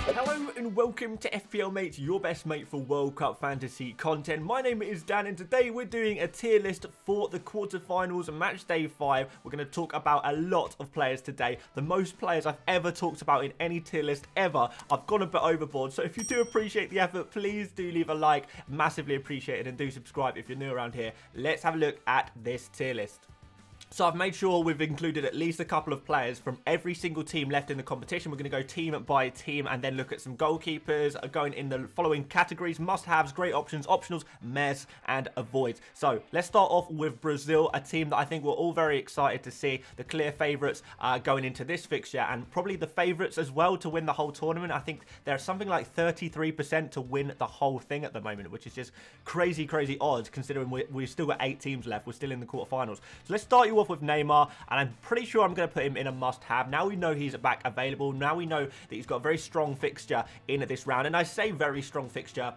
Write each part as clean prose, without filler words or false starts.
Hello and welcome to FPL Mate, your best mate for World Cup Fantasy content. My name is Dan and today we're doing a tier list for the quarterfinals match day 5. We're going to talk about a lot of players today, the most players I've ever talked about in any tier list ever. I've gone a bit overboard, so if you do appreciate the effort, please do leave a like, massively appreciate it, and do subscribe if you're new around here. Let's have a look at this tier list. So I've made sure we've included at least a couple of players from every single team left in the competition. We're going to go team by team and then look at some goalkeepers going in the following categories: must-haves, great options, optionals, mess, and avoids. So let's start off with Brazil, a team that I think we're all very excited to see. The clear favourites going into this fixture, and probably the favourites as well to win the whole tournament. I think there's something like 33% to win the whole thing at the moment, which is just crazy, crazy odds considering we've still got 8 teams left. We're still in the quarterfinals. So let's start you off with Neymar, and I'm pretty sure I'm going to put him in a must-have. Now we know he's back available. Now we know that he's got a very strong fixture in this round, and I say very strong fixture,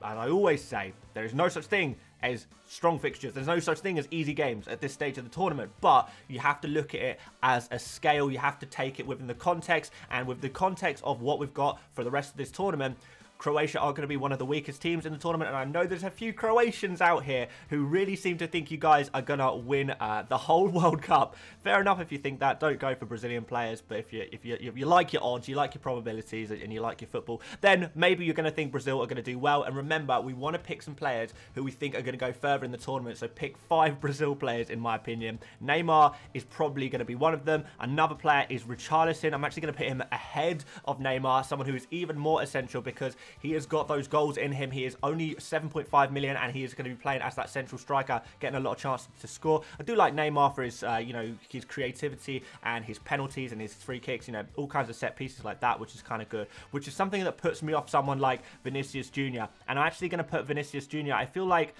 and I always say there is no such thing as strong fixtures. There's no such thing as easy games at this stage of the tournament, but you have to look at it as a scale. You have to take it within the context, and with the context of what we've got for the rest of this tournament, Croatia are going to be one of the weakest teams in the tournament, and I know there's a few Croatians out here who really seem to think you guys are going to win the whole World Cup. Fair enough if you think that. Don't go for Brazilian players, but if you like your odds, you like your probabilities, and you like your football, then maybe you're going to think Brazil are going to do well. And remember, we want to pick some players who we think are going to go further in the tournament, so pick 5 Brazil players in my opinion. Neymar is probably going to be one of them. Another player is Richarlison. I'm actually going to put him ahead of Neymar, someone who is even more essential because he has got those goals in him. He is only 7.5 million, and he is going to be playing as that central striker, getting a lot of chances to score. I do like Neymar for his, his creativity and his penalties and his free kicks, all kinds of set pieces like that, which is kind of good, which is something that puts me off someone like Vinicius Jr. And I'm actually going to put Vinicius Jr. I feel like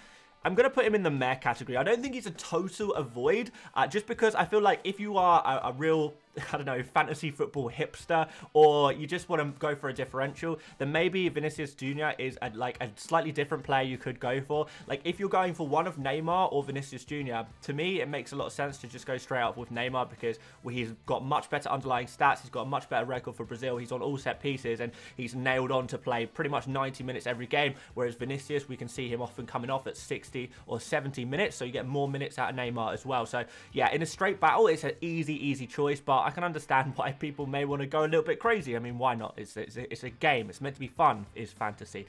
I'm going to put him in the meh category. I don't think he's a total avoid, just because I feel like if you are a real, I don't know, fantasy football hipster, or you just want to go for a differential, then maybe Vinicius Jr. is a slightly different player you could go for. Like, if you're going for one of Neymar or Vinicius Jr., to me, it makes a lot of sense to just go straight up with Neymar because he's got much better underlying stats. He's got a much better record for Brazil. He's on all set pieces, and he's nailed on to play pretty much 90 minutes every game, whereas Vinicius, we can see him often coming off at 60 or 70 minutes, so you get more minutes out of Neymar as well. So, yeah, in a straight battle, it's an easy choice, but I can understand why people may want to go a little bit crazy. I mean, why not? It's a game. It's meant to be fun, is fantasy.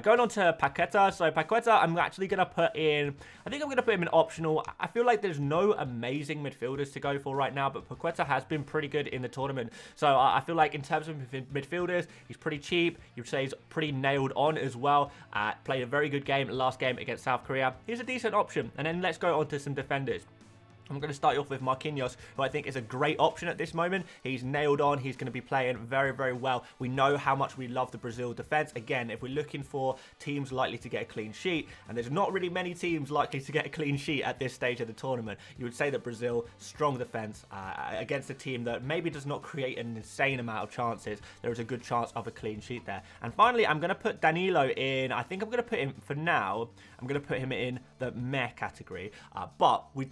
Going on to Paqueta. So Paqueta, I'm actually going to put in, I think I'm going to put him in optional. I feel like there's no amazing midfielders to go for right now, but Paqueta has been pretty good in the tournament. So I feel like in terms of midfielders, he's pretty cheap. You'd say he's pretty nailed on as well. Played a very good game last game against South Korea. He's a decent option. And then let's go on to some defenders. I'm going to start you off with Marquinhos, who I think is a great option at this moment. He's nailed on. He's going to be playing very, very well. We know how much we love the Brazil defense. Again, if we're looking for teams likely to get a clean sheet, and there's not really many teams likely to get a clean sheet at this stage of the tournament, you would say that Brazil, strong defense against a team that maybe does not create an insane amount of chances. There is a good chance of a clean sheet there. And finally, I'm going to put Danilo in. I think I'm going to put him, for now, I'm going to put him in the meh category. But we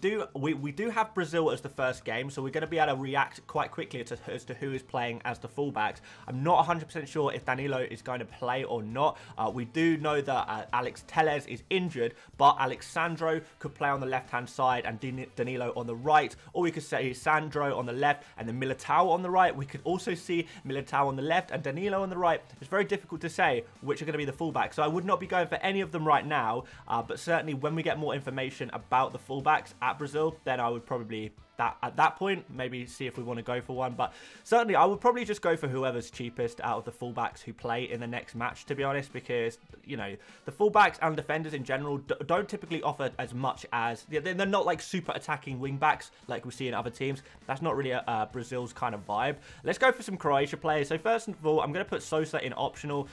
do have Brazil as the first game, so we're going to be able to react quite quickly as to who is playing as the fullbacks. I'm not 100% sure if Danilo is going to play or not. We do know that Alex Telles is injured, but Alexandro could play on the left-hand side and Danilo on the right, or we could say Sandro on the left and then Militao on the right. We could also see Militao on the left and Danilo on the right. It's very difficult to say which are going to be the fullbacks, so I would not be going for any of them right now, but certainly when we get more information about the fullbacks at Brazil, then I would probably at that point maybe see if we want to go for one. But certainly I would probably just go for whoever's cheapest out of the fullbacks who play in the next match, to be honest, because the fullbacks and defenders in general don't typically offer as much as they're not like super attacking wing backs like we see in other teams. That's not really Brazil's kind of vibe. Let's go for some Croatia players. So first of all, I'm going to put Sosa in optional,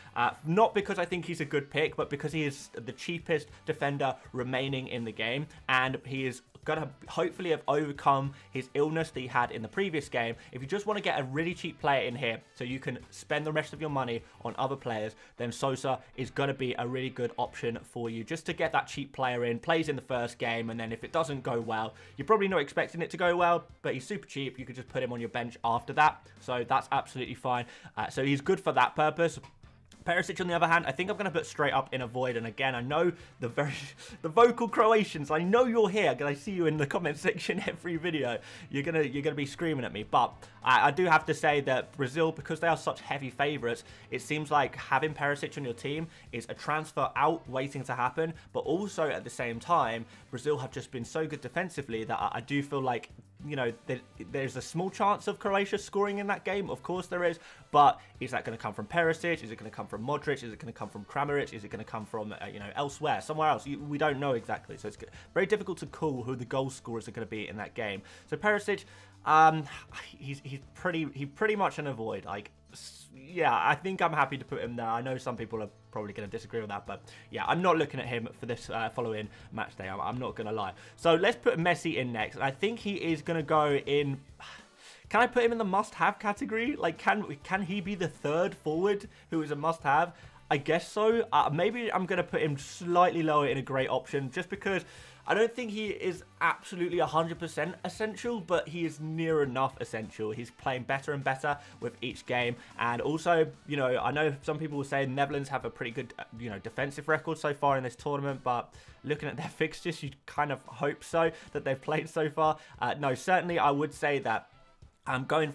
not because I think he's a good pick, but because he is the cheapest defender remaining in the game, and he is going to hopefully have overcome from his illness that he had in the previous game. If you just want to get a really cheap player in here so you can spend the rest of your money on other players, then Sosa is going to be a really good option for you just to get that cheap player in, plays in the first game, and then if it doesn't go well, you're probably not expecting it to go well, but he's super cheap. You could just put him on your bench after that, so that's absolutely fine. So he's good for that purpose. Perisic, on the other hand, I think I'm going to put straight up in a void. And again, I know the vocal Croatians. I know you're here because I see you in the comment section every video. You're gonna be screaming at me. But I do have to say that Brazil, because they are such heavy favourites, it seems like having Perisic on your team is a transfer out waiting to happen. But also at the same time, Brazil have just been so good defensively that I do feel like, you know, there's a small chance of Croatia scoring in that game. Of course there is, but is that going to come from Perisic? Is it going to come from Modric? Is it going to come from Kramaric? Is it going to come from, you know, elsewhere, somewhere else? We don't know exactly, so it's very difficult to call who the goal scorers are going to be in that game. So Perisic, he's pretty much an avoid. Like, yeah, I think I'm happy to put him there. I know some people are probably going to disagree with that, but yeah, I'm not looking at him for this following match day. I'm not going to lie. So let's put Messi in next. I think he is going to go in. Can I put him in the must-have category? Like, can he be the third forward who is a must-have? I guess so. Maybe I'm going to put him slightly lower in a great option, just because I don't think he is absolutely 100% essential, but he is near enough essential. He's playing better and better with each game. And also, you know, I know some people will say Netherlands have a pretty good, you know, defensive record so far in this tournament, but looking at their fixtures, you kind of hope so that they've played so far. No, certainly I would say that going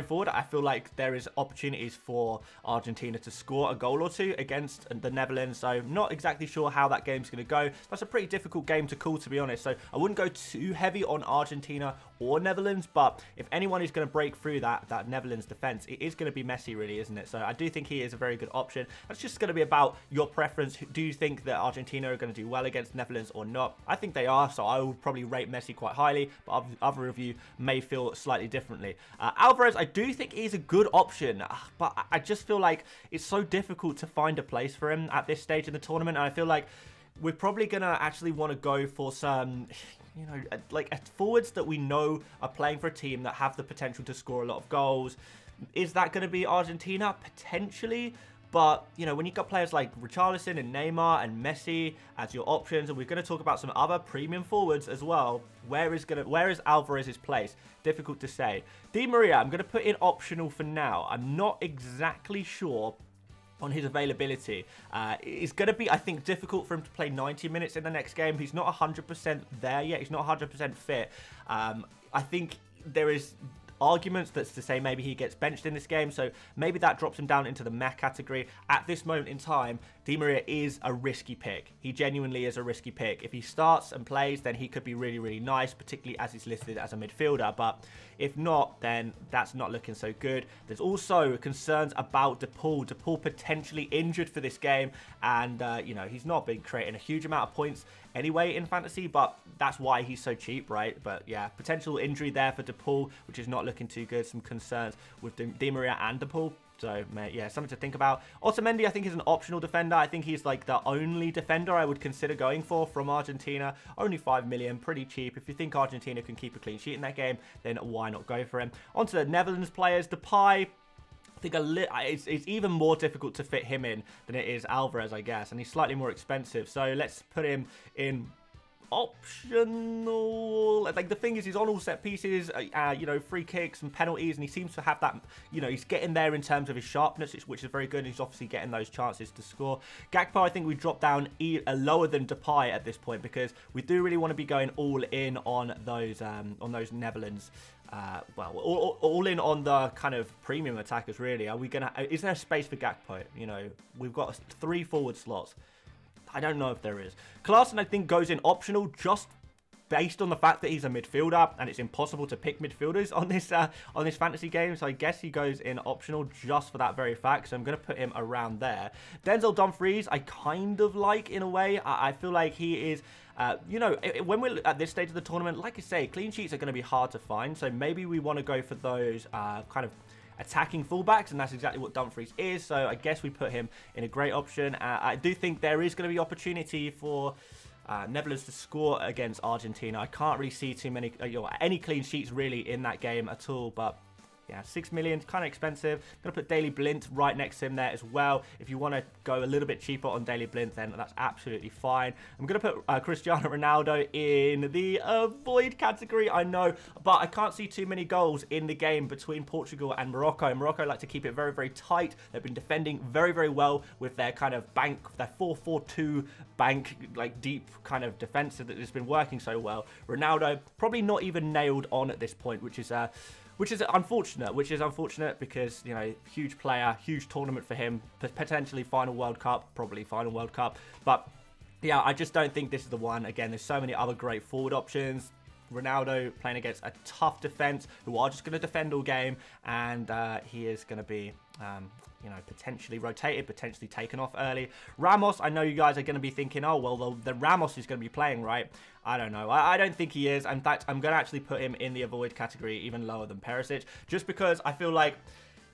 forward, I feel like there is opportunities for Argentina to score a goal or two against the Netherlands. So not exactly sure how that game's going to go. That's a pretty difficult game to call, to be honest. So I wouldn't go too heavy on Argentina or Netherlands, but if anyone is going to break through that Netherlands defense, it is going to be Messi, really, isn't it? So I do think he is a very good option. That's just going to be about your preference. Do you think that Argentina are going to do well against Netherlands or not? I think they are, so I will probably rate Messi quite highly, but other of you may feel slightly differently. Alvarez, I do think he's a good option, but I just feel like it's so difficult to find a place for him at this stage in the tournament, and I feel like we're probably going to actually want to go for some, you know, like forwards that we know are playing for a team that have the potential to score a lot of goals. Is that going to be Argentina? Potentially. But, you know, when you've got players like Richarlison and Neymar and Messi as your options, and we're going to talk about some other premium forwards as well, where is Alvarez's place? Difficult to say. Di Maria, I'm going to put in optional for now. I'm not exactly sure on his availability. It's going to be, I think, difficult for him to play 90 minutes in the next game. He's not 100% there yet. He's not 100% fit. I think there is arguments that's to say maybe he gets benched in this game, so maybe that drops him down into the meh category. At this moment in time, Di Maria is a risky pick. He genuinely is a risky pick. If he starts and plays, then he could be really, really nice, particularly as he's listed as a midfielder, but if not, then that's not looking so good. There's also concerns about DePaul. DePaul potentially injured for this game, and you know, he's not been creating a huge amount of points anyway in fantasy, but that's why he's so cheap, right? But yeah, potential injury there for DePaul, which is not looking too good. Some concerns with Di Maria and DePaul. So, yeah, something to think about. Otamendi, I think, is an optional defender. I think he's like the only defender I would consider going for from Argentina. Only 5 million, pretty cheap. If you think Argentina can keep a clean sheet in that game, then why not go for him? On to the Netherlands players. Depay, I think it's even more difficult to fit him in than it is Alvarez, I guess. And he's slightly more expensive. So let's put him in optional. Like, the thing is, he's on all set pieces, you know, free kicks and penalties, and he seems to have that, you know, he's getting there in terms of his sharpness, which is very good, and he's obviously getting those chances to score. Gakpo, I think we dropped down lower than Depay at this point, because we do really want to be going all in on those Netherlands. Well, all in on the kind of premium attackers, really. Are we gonna? Is there a space for Gakpo? You know, we've got 3 forward slots. I don't know if there is. Klaassen, I think, goes in optional just based on the fact that he's a midfielder, and it's impossible to pick midfielders on this fantasy game. So I guess he goes in optional just for that very fact. So I'm going to put him around there. Denzel Dumfries, I kind of like in a way. I feel like he is, you know, when we're at this stage of the tournament, like I say, clean sheets are going to be hard to find. So maybe we want to go for those kind of attacking fullbacks, and that's exactly what Dumfries is. So I guess we put him in a great option. I do think there is going to be opportunity for Netherlands to score against Argentina. I can't really see too many, any clean sheets really in that game at all, but yeah, 6 million, kind of expensive. I'm going to put Daily Blind right next to him there as well. If you want to go a little bit cheaper on Daily Blind, then that's absolutely fine. I'm going to put Cristiano Ronaldo in the avoid category, I know, but I can't see too many goals in the game between Portugal and Morocco. Morocco like to keep it very, very tight. They've been defending very, very well with their kind of bank, their 4-4-2 bank, like deep kind of defense that has been working so well. Ronaldo probably not even nailed on at this point, which is unfortunate because, you know, huge player, huge tournament for him, potentially final World Cup, probably final World Cup. But yeah, I just don't think this is the one. Again, there's so many other great forward options. Ronaldo playing against a tough defense who are just going to defend all game, and he is going to be, you know, potentially rotated, potentially taken off early. Ramos, I know you guys are going to be thinking, oh, well, the Ramos is going to be playing, right? I don't know. I don't think he is. In fact, I'm going to actually put him in the avoid category, even lower than Perisic, just because I feel like,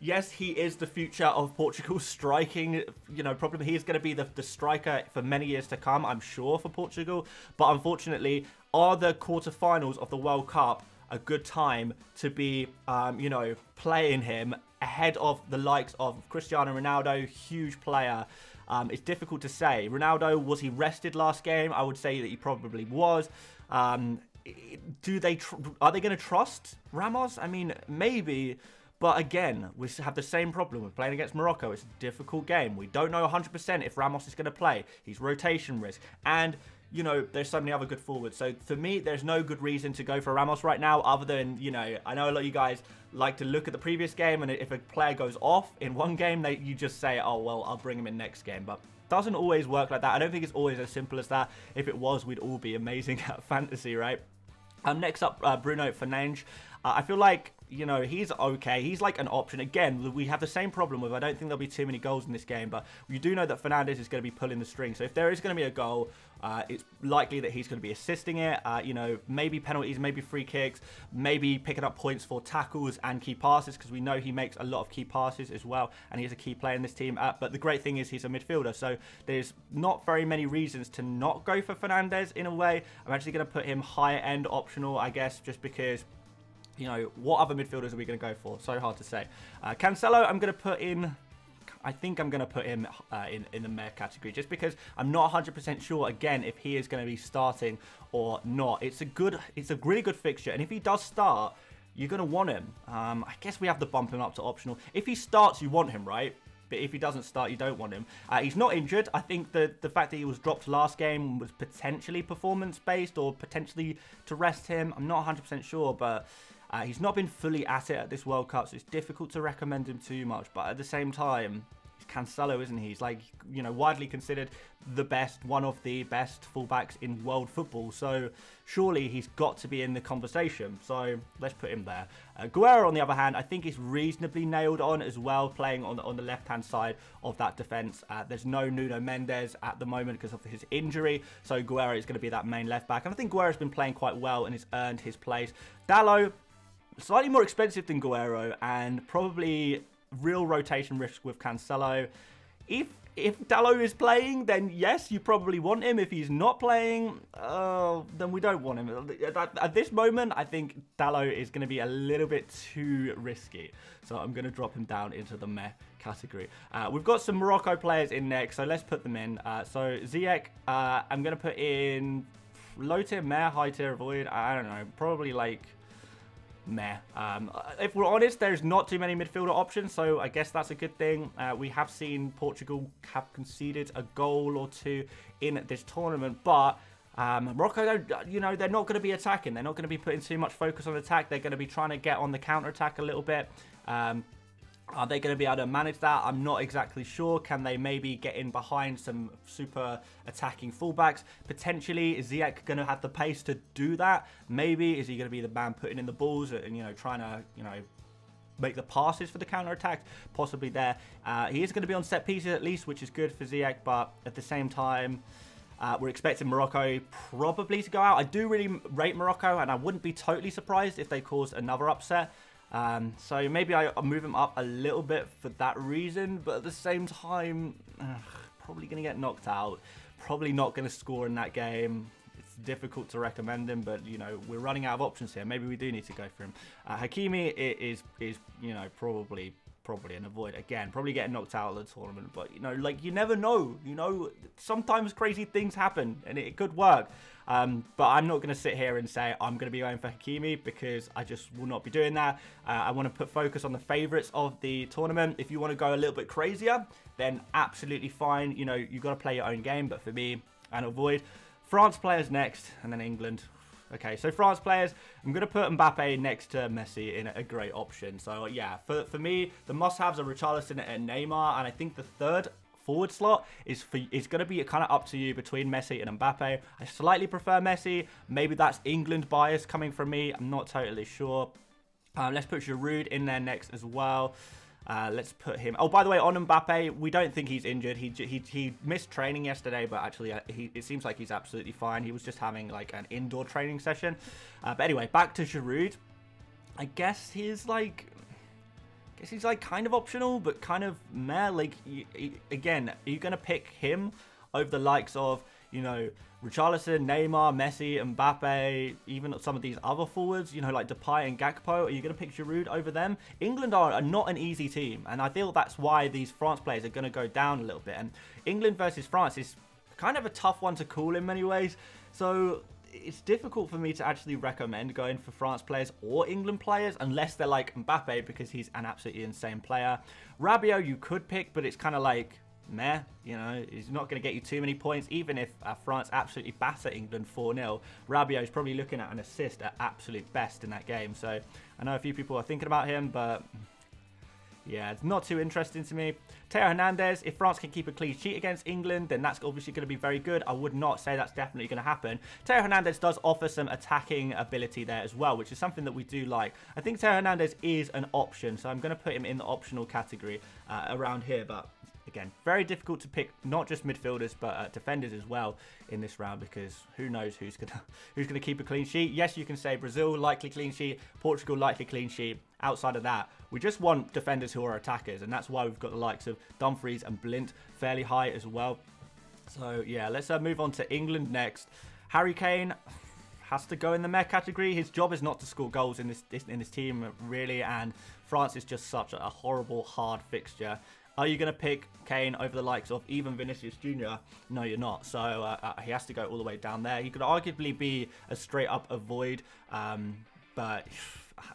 yes, he is the future of Portugal's striking, you know, problem. He is going to be the striker for many years to come, I'm sure, for Portugal. But unfortunately, are the quarterfinals of the World Cup a good time to be, you know, playing him ahead of the likes of Cristiano Ronaldo, huge player? It's difficult to say. Ronaldo, was he rested last game? I would say that he probably was. Are they going to trust Ramos? I mean, maybe. But again, we have the same problem with playing against Morocco. It's a difficult game. We don't know 100% if Ramos is going to play. He's rotation risk. And, you know, there's so many other good forwards. So for me, there's no good reason to go for Ramos right now other than, you know, I know a lot of you guys like to look at the previous game, and if a player goes off in one game, you just say, oh, well, I'll bring him in next game. But doesn't always work like that. I don't think it's always as simple as that. If it was, we'd all be amazing at fantasy, right? Next up, Bruno Fernandes. I feel like, you know, he's okay. He's like an option. Again, we have the same problem with, I don't think there'll be too many goals in this game, but you do know that Fernandes is going to be pulling the string. So if there is going to be a goal, it's likely that he's going to be assisting it. You know, maybe penalties, maybe free kicks, maybe picking up points for tackles and key passes, because we know he makes a lot of key passes as well, and he's a key player in this team. But the great thing is he's a midfielder, so there's not very many reasons to not go for Fernandes in a way. I'm actually going to put him higher end optional, I guess, just because, you know, what other midfielders are we going to go for? So hard to say. Cancelo, I'm going to put in, I think I'm going to put him in the meh category, just because I'm not 100% sure, again, if he is going to be starting or not. It's a really good fixture, and if he does start, you're going to want him. I guess we have to bump him up to optional. If he starts, you want him, right? But if he doesn't start, you don't want him. He's not injured. I think the fact that he was dropped last game was potentially performance-based or potentially to rest him. I'm not 100% sure, but he's not been fully at it at this World Cup, so it's difficult to recommend him too much. But at the same time, he's Cancelo, isn't he? He's like, you know, widely considered the best, one of the best fullbacks in world football. So surely he's got to be in the conversation. So let's put him there. Guerrero, on the other hand, I think is reasonably nailed on as well, playing on the left-hand side of that defence. There's no Nuno Mendes at the moment because of his injury. So Guerrero is going to be that main left-back. And I think Guerrero's been playing quite well and has earned his place. Dalot, slightly more expensive than Guerrero, and probably real rotation risk with Cancelo. If Dalot is playing, then yes, you probably want him. If he's not playing, then we don't want him. At this moment, I think Dalot is going to be a little bit too risky. So I'm going to drop him down into the meh category. We've got some Morocco players in next, so let's put them in. So Ziyech, I'm going to put in low tier, meh, high tier, avoid. I don't know, probably like meh. If we're honest, there's not too many midfielder options, so I guess that's a good thing. We have seen Portugal have conceded a goal or two in this tournament, but Morocco, you know, they're not going to be attacking. They're not going to be putting too much focus on attack. They're going to be trying to get on the counter-attack a little bit. Are they going to be able to manage that? I'm not exactly sure. Can they maybe get in behind some super attacking fullbacks? Potentially, is Ziyech going to have the pace to do that? Maybe. Is he going to be the man putting in the balls and, you know, trying to, you know, make the passes for the counter-attack? Possibly there. He is going to be on set pieces at least, which is good for Ziyech, but at the same time, we're expecting Morocco probably to go out. I do really rate Morocco, and I wouldn't be totally surprised if they caused another upset. So maybe I'll move him up a little bit for that reason, but at the same time, probably going to get knocked out. probably not going to score in that game. It's difficult to recommend him, but, you know, we're running out of options here. Maybe we do need to go for him. Hakimi is you know, probably an avoid. Again, probably getting knocked out of the tournament, but, you know, like, you never know. You know, sometimes crazy things happen, and it could work. But I'm not going to sit here and say I'm going to be going for Hakimi, because I just will not be doing that. I want to put focus on the favourites of the tournament. If you want to go a little bit crazier, then absolutely fine. You know, you've got to play your own game, but for me, an avoid. France players next, and then England. Okay, so France players, I'm going to put Mbappe next to Messi in a great option. So, yeah, for me, the must-haves are Richarlison and Neymar, and I think the third forward slot is going to be kind of up to you between Messi and Mbappe. I slightly prefer Messi. Maybe that's England bias coming from me. I'm not totally sure. Let's put Giroud in there next as well. Let's put him... Oh, by the way, on Mbappe, we don't think he's injured. He missed training yesterday, but actually it seems like he's absolutely fine. He was just having like an indoor training session. But anyway, back to Giroud. I guess he's like kind of optional, but kind of meh. Like, again, are you going to pick him over the likes of, you know, Richarlison, Neymar, Messi, Mbappe, even some of these other forwards, you know, like Depay and Gakpo? Are you going to pick Giroud over them? England are not an easy team, and I feel that's why these France players are going to go down a little bit. And England versus France is kind of a tough one to call in many ways, so it's difficult for me to actually recommend going for France players or England players unless they're like Mbappe, because he's an absolutely insane player. Rabiot you could pick, but it's kind of like meh, you know, he's not going to get you too many points. Even if France absolutely batter England 4-0, Rabiot is probably looking at an assist at absolute best in that game. So I know a few people are thinking about him, but yeah, it's not too interesting to me. Theo Hernandez, if France can keep a clean sheet against England, then that's obviously going to be very good. I would not say that's definitely going to happen. Theo Hernandez does offer some attacking ability there as well, which is something that we do like. I think Theo Hernandez is an option, so I'm going to put him in the optional category around here, but again, very difficult to pick not just midfielders but defenders as well in this round, because who knows who's gonna keep a clean sheet. Yes, you can say Brazil likely clean sheet, Portugal likely clean sheet. Outside of that, we just want defenders who are attackers, and that's why we've got the likes of Dumfries and Blint fairly high as well. So yeah, let's move on to England next. Harry Kane has to go in the meh category. His job is not to score goals in this team really, and France is just such a horrible hard fixture. Are you going to pick Kane over the likes of even Vinicius Jr.? No, you're not. So he has to go all the way down there. He could arguably be a straight up avoid, but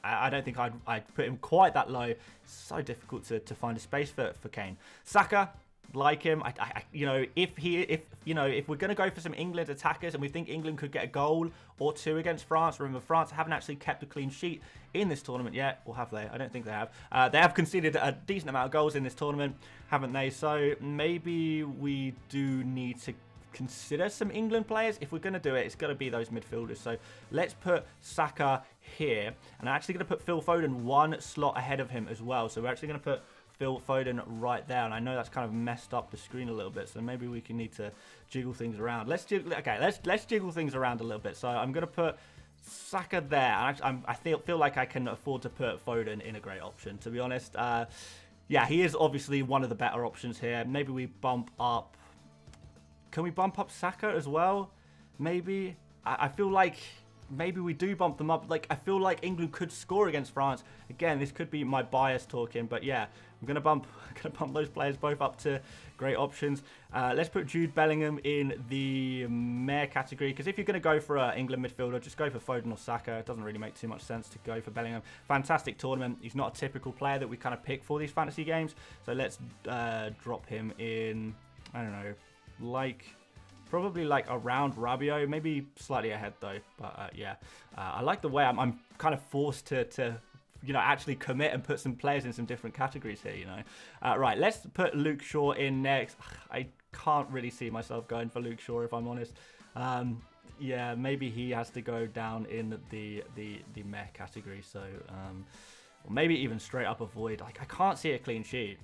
I don't think I'd put him quite that low. It's so difficult to find a space for Kane. Saka, like him, you know, if we're going to go for some England attackers and we think England could get a goal or two against France. Remember, France haven't actually kept a clean sheet in this tournament yet, or have they? I don't think they have. They have conceded a decent amount of goals in this tournament, haven't they? So maybe we do need to consider some England players. If we're going to do it, it's going to be those midfielders. So let's put Saka here, and I'm actually going to put Phil Foden one slot ahead of him as well. So we're actually going to put Phil Foden right there, and I know that's kind of messed up the screen a little bit, so maybe we can need to jiggle things around. Let's jiggle things around a little bit. So I'm going to put Saka there, and I feel like I can afford to put Foden in a great option, to be honest. Yeah, he is obviously one of the better options here. Maybe we bump up. Can we bump up Saka as well? Maybe. I feel like maybe we do bump them up. Like, I feel like England could score against France. Again, this could be my bias talking, but yeah, I'm gonna bump those players both up to great options. Let's put Jude Bellingham in the meh category, because if you're gonna go for an England midfielder, just go for Foden or Saka. It doesn't really make too much sense to go for Bellingham. Fantastic tournament. He's not a typical player that we kind of pick for these fantasy games, so let's drop him in. I don't know, like, probably like around Rabiot, maybe slightly ahead though. But yeah, I like the way I'm kind of forced to you know, actually commit and put some players in some different categories here, you know. Right, let's put Luke Shaw in next. I can't really see myself going for Luke Shaw, if I'm honest. Yeah, maybe he has to go down in the meh category. So or maybe even straight up avoid. Like, I can't see a clean sheet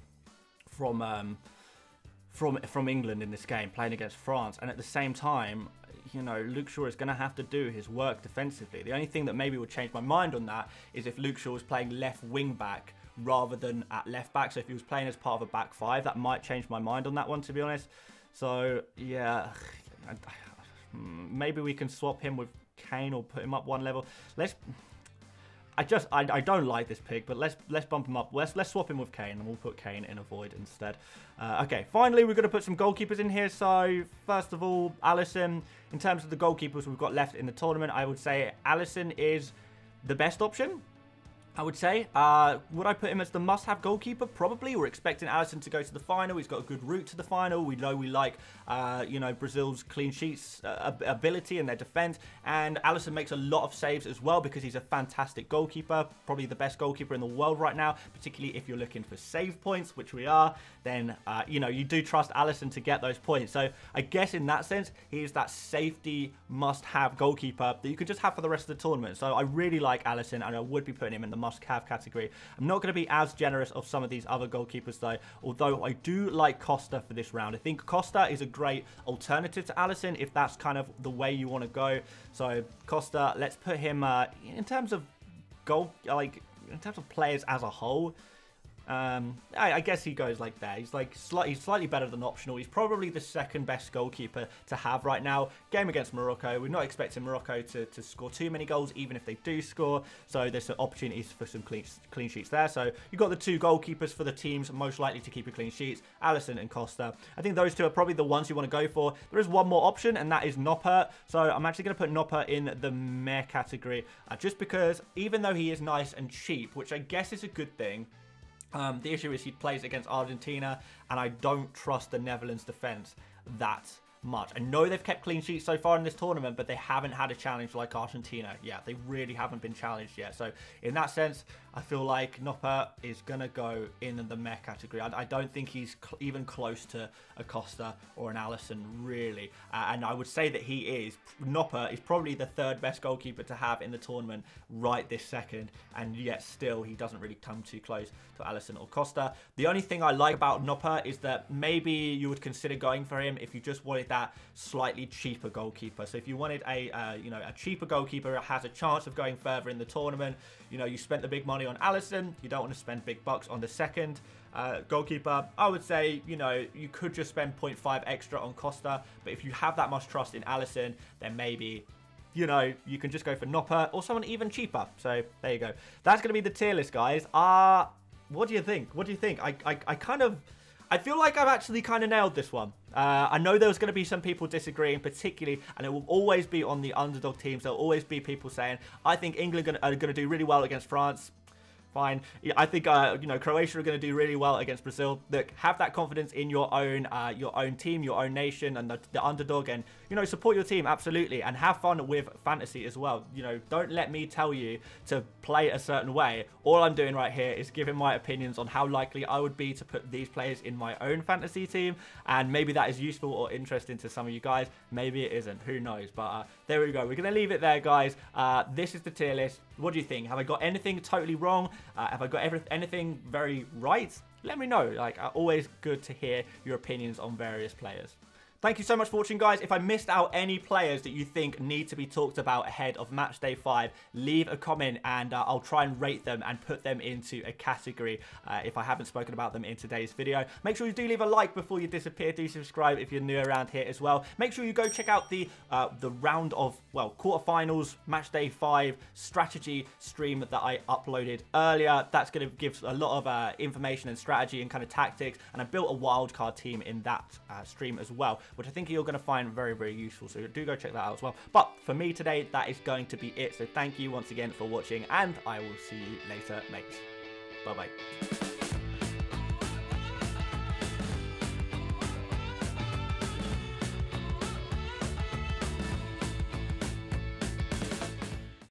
from England in this game playing against France, and at the same time, you know, Luke Shaw is going to have to do his work defensively. The only thing that maybe would change my mind on that is if Luke Shaw was playing left wing back rather than at left back. So if he was playing as part of a back five, that might change my mind on that one, to be honest. So, yeah, maybe we can swap him with Kane or put him up one level. I don't like this pick, but let's bump him up. Let's swap him with Kane, and we'll put Kane in a void instead. Okay, finally we're going to put some goalkeepers in here. So first of all, Alisson. In terms of the goalkeepers we've got left in the tournament, I would say Alisson is the best option. I would say. Would I put him as the must-have goalkeeper? Probably. We're expecting Alisson to go to the final. He's got a good route to the final. We know we like, you know, Brazil's clean sheets ability and their defense. And Alisson makes a lot of saves as well because he's a fantastic goalkeeper. Probably the best goalkeeper in the world right now, particularly if you're looking for save points, which we are. Then, you know, you do trust Alisson to get those points. So I guess in that sense, he is that safety must-have goalkeeper that you could just have for the rest of the tournament. So I really like Alisson, and I would be putting him in the must-have category. I'm not going to be as generous of some of these other goalkeepers though, although I do like Costa for this round. I think Costa is a great alternative to Alisson if that's kind of the way you want to go. So Costa, let's put him in terms of in terms of players as a whole. I guess he goes like there. He's slightly better than optional. He's probably the second best goalkeeper to have right now. Game against Morocco. We're not expecting Morocco to score too many goals, even if they do score. So there's some opportunities for some clean sheets there. So you've got the two goalkeepers for the teams most likely to keep a clean sheets, Alisson and Costa. I think those two are probably the ones you want to go for. There is one more option, and that is Noppert. So I'm actually going to put Noppert in the meh category, just because even though he is nice and cheap, which I guess is a good thing, the issue is he plays against Argentina, and I don't trust the Netherlands defense that much. I know they've kept clean sheets so far in this tournament, but they haven't had a challenge like Argentina. Yeah, they really haven't been challenged yet. So in that sense, I feel like Noppert is going to go in the meh category. I don't think he's even close to a Costa or an Alisson, really. And I would say that Noppert is probably the third best goalkeeper to have in the tournament right this second. And yet still, he doesn't really come too close to Alisson or Costa. The only thing I like about Noppert is that maybe you would consider going for him if you just wanted that slightly cheaper goalkeeper. So if you wanted a cheaper goalkeeper that has a chance of going further in the tournament, you know, you spent the big money on Alisson, you don't want to spend big bucks on the second goalkeeper, I would say, you know, you could just spend 0.5 extra on Costa. But if you have that much trust in Alisson, then maybe, you know, you can just go for Noppert or someone even cheaper. So there you go. That's going to be the tier list, guys. What do you think? What do you think? I feel like I've actually kind of nailed this one. I know there's going to be some people disagreeing, particularly, and it will always be on the underdog teams. There'll always be people saying, I think England are going to do really well against France. Fine. Yeah, I think, you know, Croatia are going to do really well against Brazil. Look, have that confidence in your own team, your own nation, and the underdog, and, you know, support your team, absolutely, and have fun with fantasy as well. You know, don't let me tell you to play a certain way. All I'm doing right here is giving my opinions on how likely I would be to put these players in my own fantasy team, and maybe that is useful or interesting to some of you guys. Maybe it isn't. Who knows? But there we go. We're going to leave it there, guys. This is the tier list. What do you think? Have I got anything totally wrong? Have I got anything very right? Let me know. Like, always good to hear your opinions on various players. Thank you so much for watching, guys. If I missed out any players that you think need to be talked about ahead of Matchday 5, leave a comment and I'll try and rate them and put them into a category if I haven't spoken about them in today's video. Make sure you do leave a like before you disappear. Do subscribe if you're new around here as well. Make sure you go check out the round of, well, quarterfinals, Matchday 5 strategy stream that I uploaded earlier. That's going to give a lot of information and strategy and kind of tactics. And I built a wildcard team in that stream as well, which I think you're going to find very, very useful. So do go check that out as well. But for me today, that is going to be it. So thank you once again for watching, and I will see you later, mates. Bye-bye.